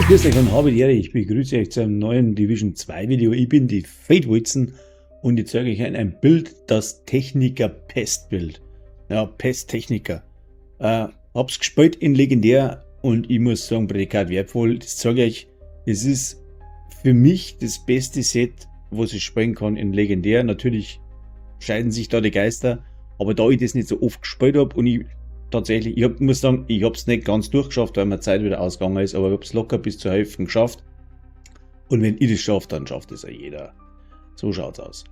Grüß euch und habe die Ehre, ich begrüße euch zu einem neuen Division 2 Video. Ich bin die Fate Wilson und ich zeige euch ein Bild, das Techniker Pestbild. Ja, Pesttechniker. Hab's gespielt in Legendär und ich muss sagen, Prädikat wertvoll. Das zeige ich euch, es ist für mich das beste Set, was ich spielen kann in Legendär. Natürlich scheiden sich da die Geister, aber da ich das nicht so oft gespielt habe und ich muss sagen, ich habe es nicht ganz durchgeschafft, weil meine Zeit wieder ausgegangen ist, aber ich habe es locker bis zur Hälfte geschafft. Und wenn ich das schaffe, dann schafft es ja jeder. So schaut's aus.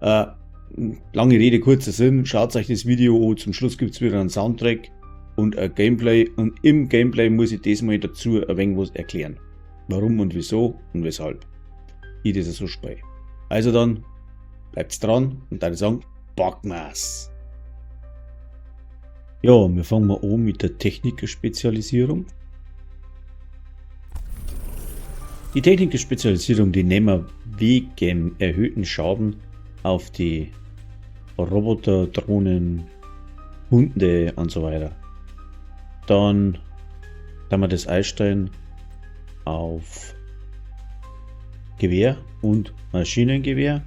Lange Rede, kurzer Sinn. Schaut euch das Video an. Zum Schluss gibt es wieder einen Soundtrack und ein Gameplay. Und im Gameplay muss ich diesmal dazu ein wenig was erklären. Warum und wieso und weshalb ich das so spiele. Also dann, bleibt dran und dann sagen, packen wir's. Ja, wir fangen mal an mit der Techniker-Spezialisierung. Die Techniker-Spezialisierung, die nehmen wir wegen erhöhten Schaden auf die Roboter, Drohnen, Hunde und so weiter. Dann wir das einstellen auf Gewehr und Maschinengewehr.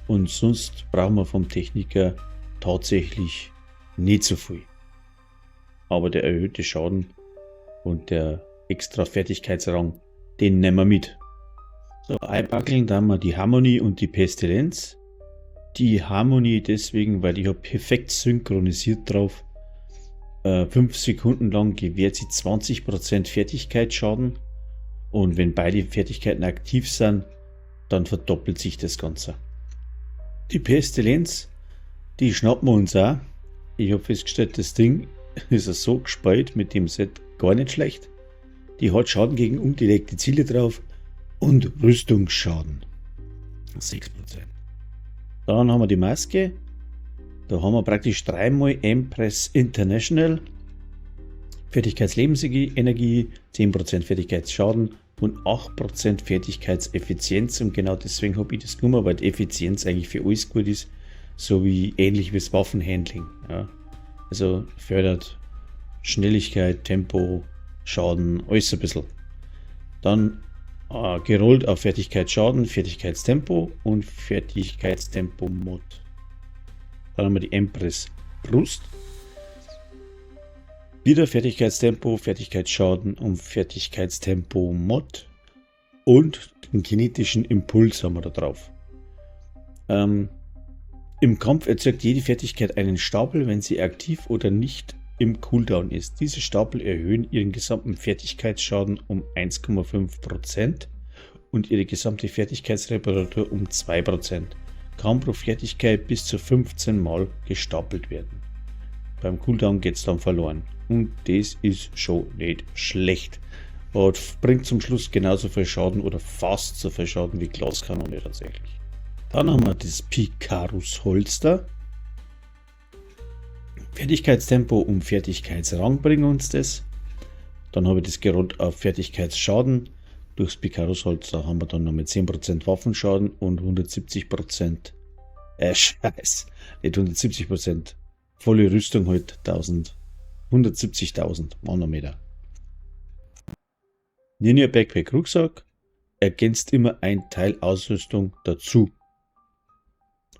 Und sonst brauchen wir vom Techniker tatsächlich nicht so viel. Aber der erhöhte Schaden und der extra Fertigkeitsrang, den nehmen wir mit. So, einpackeln, da haben wir die Harmonie und die Pestilenz. Die Harmonie deswegen, weil ich habe perfekt synchronisiert drauf. 5 Sekunden lang gewährt sie 20% Fertigkeitsschaden. Und wenn beide Fertigkeiten aktiv sind, dann verdoppelt sich das Ganze. Die Pestilenz, die schnappen wir uns auch. Ich habe festgestellt, das Ding ist so gespielt mit dem Set gar nicht schlecht. Die hat Schaden gegen umgelegte Ziele drauf und Rüstungsschaden. 6%. Dann haben wir die Maske. Da haben wir praktisch 3-mal Empress International. Fertigkeitslebensenergie, 10% Fertigkeitsschaden und 8% Fertigkeitseffizienz. Und genau deswegen habe ich das genommen, weil die Effizienz eigentlich für alles gut ist. So wie ähnlich wie das Waffenhandling. Ja. Also fördert Schnelligkeit, Tempo, Schaden, alles ein bisschen. Dann gerollt auf Fertigkeitsschaden, Fertigkeitstempo und Fertigkeitstempo-Mod. Dann haben wir die Empress Brust. Wieder Fertigkeitstempo, Fertigkeitsschaden und Fertigkeitstempo-Mod. Und den kinetischen Impuls haben wir da drauf. Im Kampf erzeugt jede Fertigkeit einen Stapel, wenn sie aktiv oder nicht im Cooldown ist. Diese Stapel erhöhen ihren gesamten Fertigkeitsschaden um 1,5% und ihre gesamte Fertigkeitsreparatur um 2%. Kann pro Fertigkeit bis zu 15 Mal gestapelt werden. Beim Cooldown geht es dann verloren. Und das ist schon nicht schlecht. Und bringt zum Schluss genauso viel Schaden oder fast so viel Schaden wie Glaskanone tatsächlich. Dann haben wir das Picarus Holster. Fertigkeitstempo und Fertigkeitsrang bringen uns das. Dann habe ich das gerollt auf Fertigkeitsschaden. Durchs Picarus Holster haben wir dann noch mit 10% Waffenschaden und 170%. Scheiß, nicht 170%. Volle Rüstung halt 170.000 Manometer. Ninja Backpack Rucksack ergänzt immer ein Teil Ausrüstung dazu.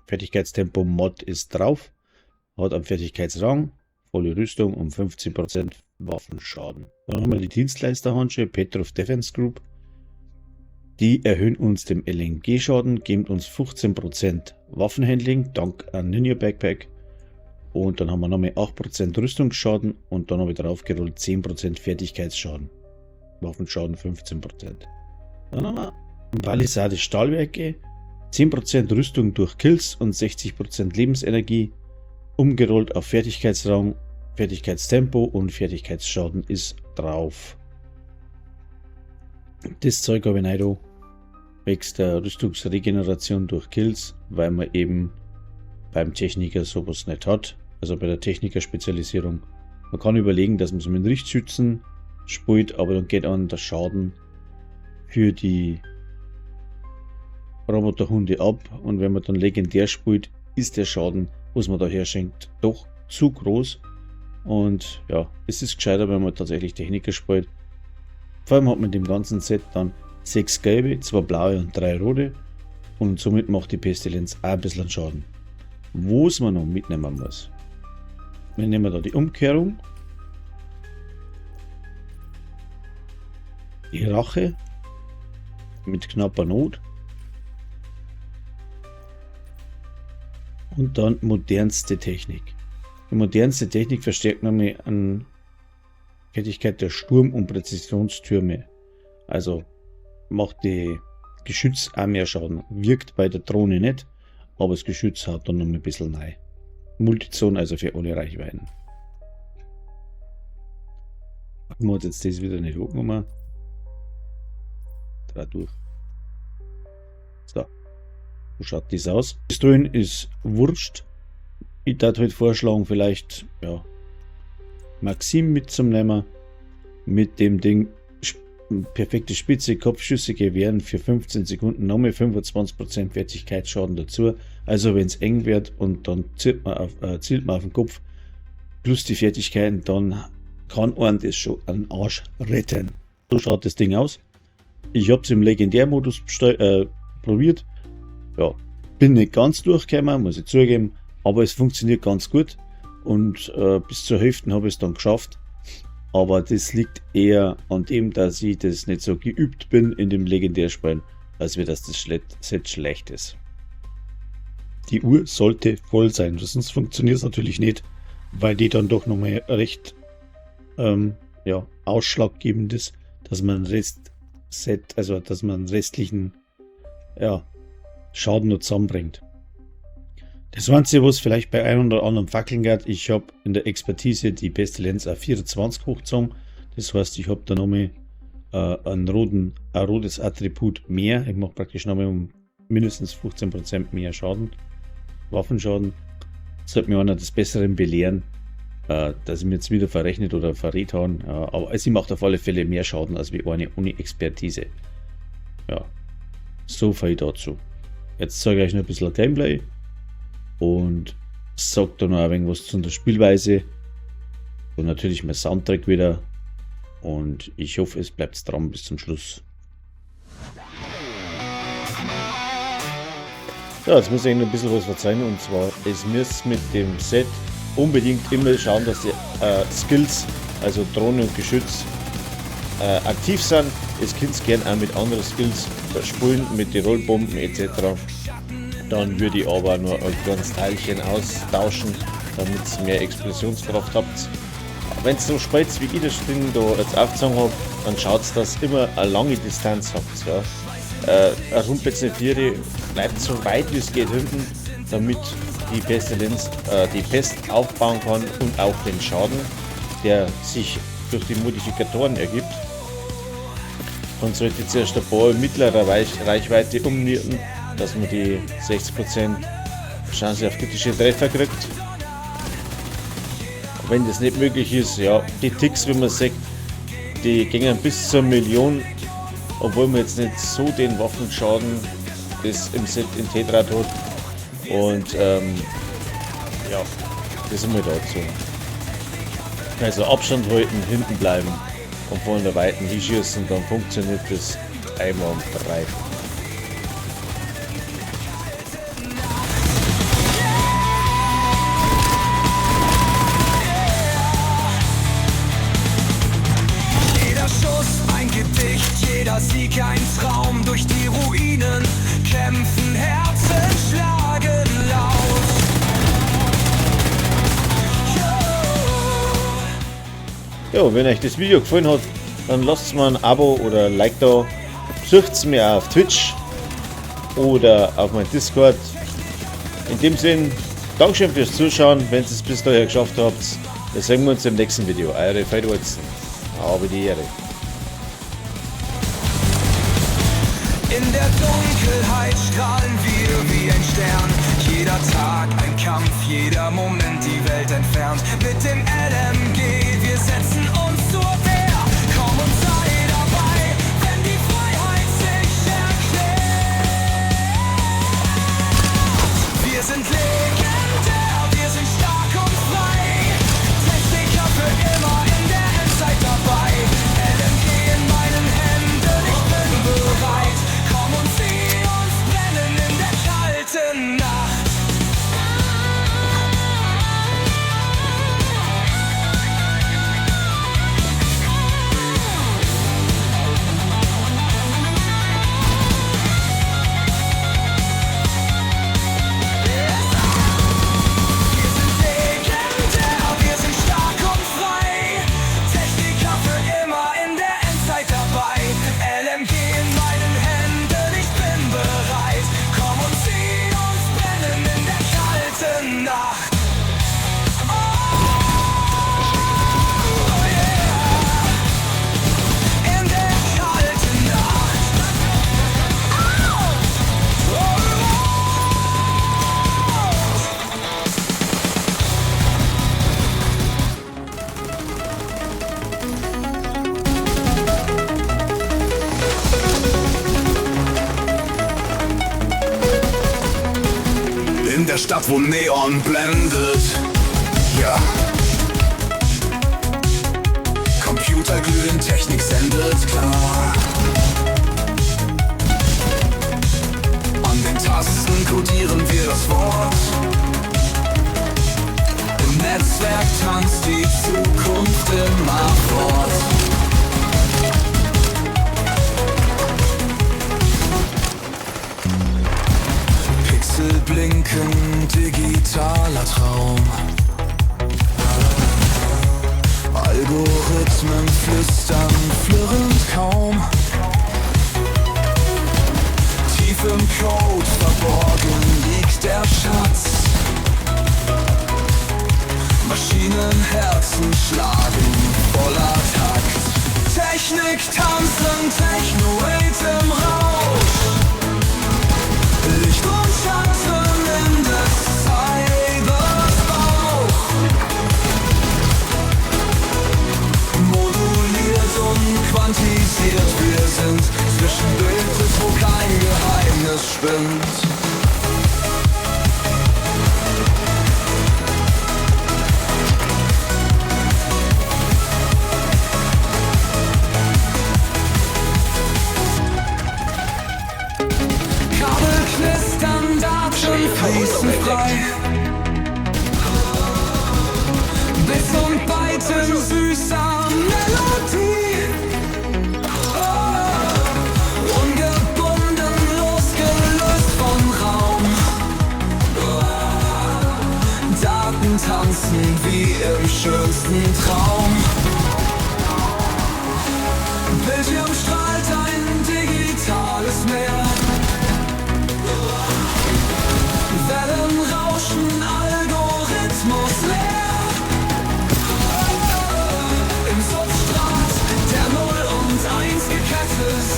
Fertigkeitstempo Mod ist drauf, hat am Fertigkeitsrang, volle Rüstung und 15% Waffenschaden. Dann haben wir die Dienstleisterhandschuhe Petrov Defense Group. Die erhöhen uns den LNG-Schaden, geben uns 15% Waffenhandling, dank an Ninja Backpack. Und dann haben wir nochmal 8% Rüstungsschaden und dann habe ich drauf gerollt 10% Fertigkeitsschaden. Waffenschaden 15%. Dann haben wir Palisade Stahlwerke. 10% Rüstung durch Kills und 60% Lebensenergie, umgerollt auf Fertigkeitsrang, Fertigkeitstempo und Fertigkeitsschaden ist drauf. Das Zeug habe ich nicht da, wegen der Rüstungsregeneration durch Kills, weil man eben beim Techniker sowas nicht hat, also bei der Techniker-Spezialisierung. Man kann überlegen, dass man es mit Richtschützen spielt, aber dann geht an der Schaden für die Roboterhunde ab und wenn man dann legendär spielt, ist der Schaden, was man da herschenkt, doch zu groß. Und ja, es ist gescheiter, wenn man tatsächlich Techniker spielt. Vor allem hat man in dem ganzen Set dann 6 gelbe, 2 blaue und 3 rote. Und somit macht die Pestilenz auch ein bisschen Schaden. Was man noch mitnehmen muss. Wir nehmen da die Umkehrung. Die Rache. Mit knapper Not. Und dann modernste Technik. Die modernste Technik verstärkt nämlich an Fertigkeit der Sturm- und Präzisionstürme. Also macht die Geschütz auch mehr Schaden. Wirkt bei der Drohne nicht, aber das Geschütz hat dann noch ein bisschen rein. Multizone, also für alle Reichweiten. Man hat jetzt das wieder nicht hochgenommen. Dreh durch. So. So schaut das aus. Das Dröhnen ist wurscht. Ich würde halt vorschlagen, vielleicht ja, Maxim mitzunehmen. Mit dem Ding perfekte Spitze, Kopfschüsse gewähren für 15 Sekunden nochmal 25% Fertigkeitsschaden dazu. Also wenn es eng wird und dann zielt man auf den Kopf plus die Fertigkeiten, dann kann einen das schon einen Arsch retten. So schaut das Ding aus. Ich habe es im Legendärmodus probiert. Ja, bin nicht ganz durchgekommen, muss ich zugeben, aber es funktioniert ganz gut und bis zur Hälfte habe ich es dann geschafft. Aber das liegt eher an dem, dass ich das nicht so geübt bin in dem Legendärspielen, als dass das Set schlecht ist. Die Uhr sollte voll sein, sonst funktioniert es natürlich nicht, weil die dann doch nochmal recht ja, ausschlaggebend ist, dass man dass man restlichen ja, Schaden noch zusammenbringt. Das Einzige, was vielleicht bei einem oder anderen fackeln geht, ich habe in der Expertise die Pestilenz auf 24 hochgezogen. Das heißt, ich habe da nochmal ein rotes Attribut mehr. Ich mache praktisch nochmal um mindestens 15% mehr Schaden, Waffenschaden. Sollte mir einer des Besseren belehren, dass ich mir jetzt wieder verrechnet oder verrät habe. Aber sie macht auf alle Fälle mehr Schaden als wie eine ohne Expertise. Ja, so viel dazu. Jetzt zeige ich euch noch ein bisschen Gameplay. Und sagt dann noch ein wenig was zu der Spielweise und natürlich mein Soundtrack wieder und ich hoffe es bleibt dran bis zum Schluss. Ja, jetzt muss ich noch ein bisschen was verzeihen und zwar, es müsst mit dem Set unbedingt immer schauen, dass die Skills, also Drohne und Geschütz aktiv sind. Es könnt ihr gerne auch mit anderen Skills spielen, mit den Rollbomben etc. Dann würde ich aber nur ein kleines Teilchen austauschen, damit ihr mehr Explosionskraft habt. Wenn es so spät wie ich das Ding da jetzt aufgezogen habe, dann schaut es, dass ihr immer eine lange Distanz habt. Ja. Eine Rumpelzentiere bleibt so weit wie es geht hinten, damit die Pestilenz die Pest aufbauen kann und auch den Schaden, der sich durch die Modifikatoren ergibt. Dann sollte zuerst ein paar mittlerer Reichweite umnieten, dass man die 60% Chance auf kritische Treffer kriegt. Wenn das nicht möglich ist, ja, die Ticks, wie man sagt, die gehen bis zur Million, obwohl man jetzt nicht so den Waffenschaden das im Set in Tetrat hat. Und ja, das ist mal dazu. Also Abstand halten, hinten bleiben und von der Weiten hinschießen, dann funktioniert das einwandfrei. Jeder Sieg ein Traum, durch die Ruinen kämpfen, Herzen schlagen laut. Ja, wenn euch das Video gefallen hat, dann lasst mir ein Abo oder ein Like da. Besucht mir auf Twitch oder auf meinem Discord. In dem Sinn, Dankeschön fürs Zuschauen, wenn ihr es bis dahin geschafft habt. Wir sehen uns im nächsten Video. Eure Fate Watson. Habe die Ehre. In der Dunkelheit strahlen wir wie ein Stern. Jeder Tag ein Kampf, jeder Moment die Welt entfernt. Mit dem LMG, wir setzen uns zur Wehr. Komm und sei dabei, wenn die Freiheit sich erklärt. Wir sind legendär, wir sind stark und frei. Techniker für immer in der Endzeit dabei. LMG in meinen der Stadt, wo Neon blendet. Ja. Computer glühen, Technik sendet, klar. An den Tasten kodieren wir das Wort. Im Netzwerk tanzt die Zukunft immer fort. Pixel blinken, digitaler Traum. Algorithmen flüstern, flirrend kaum. Tief im Code verborgen liegt der Schatz. Maschinenherzen schlagen voller Takt. Technik tanzen, Techno-Wait im Rausch. Licht und Schatten in des Cybers Bauch. Moduliert und quantisiert, wir sind zwischen Bildes, wo kein Geheimnis spinnt. Kabel knistern, Daten fließen frei. Bits und Byten süßer Melodie. Ungebunden, losgelöst von Raum. Daten tanzen wie im schönsten Traum. Bildschirm strahlt ein digitales Meer. Wellen rauschen, Algorithmus leer. Im Substrat der 0 und 1 gekettet.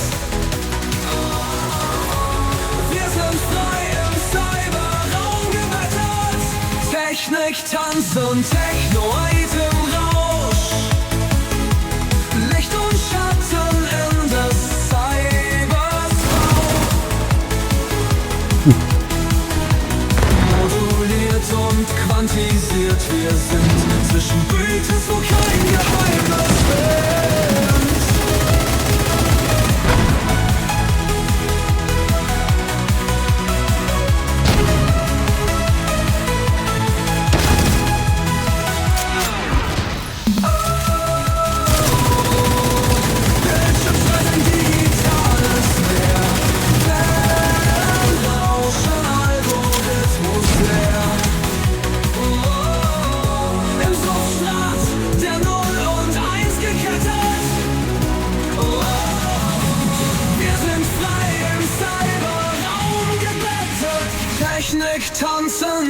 Wir sind frei im Cyberraum gewettet. Technik, Tanz und Techno-Wait im Rausch. Licht und Schatten in des Cybers Bauch. Moduliert und quantisiert, wir sind zwischen Bildnis, wo kein Geheimnis spinnt. Bildschirmschalten, digitales Meer. Wellen rauschen, Algorithmus leer. Im Substrat der 0 und 1 gekettet. Wir sind frei im Cyberraum gebettet. Technik tanzen.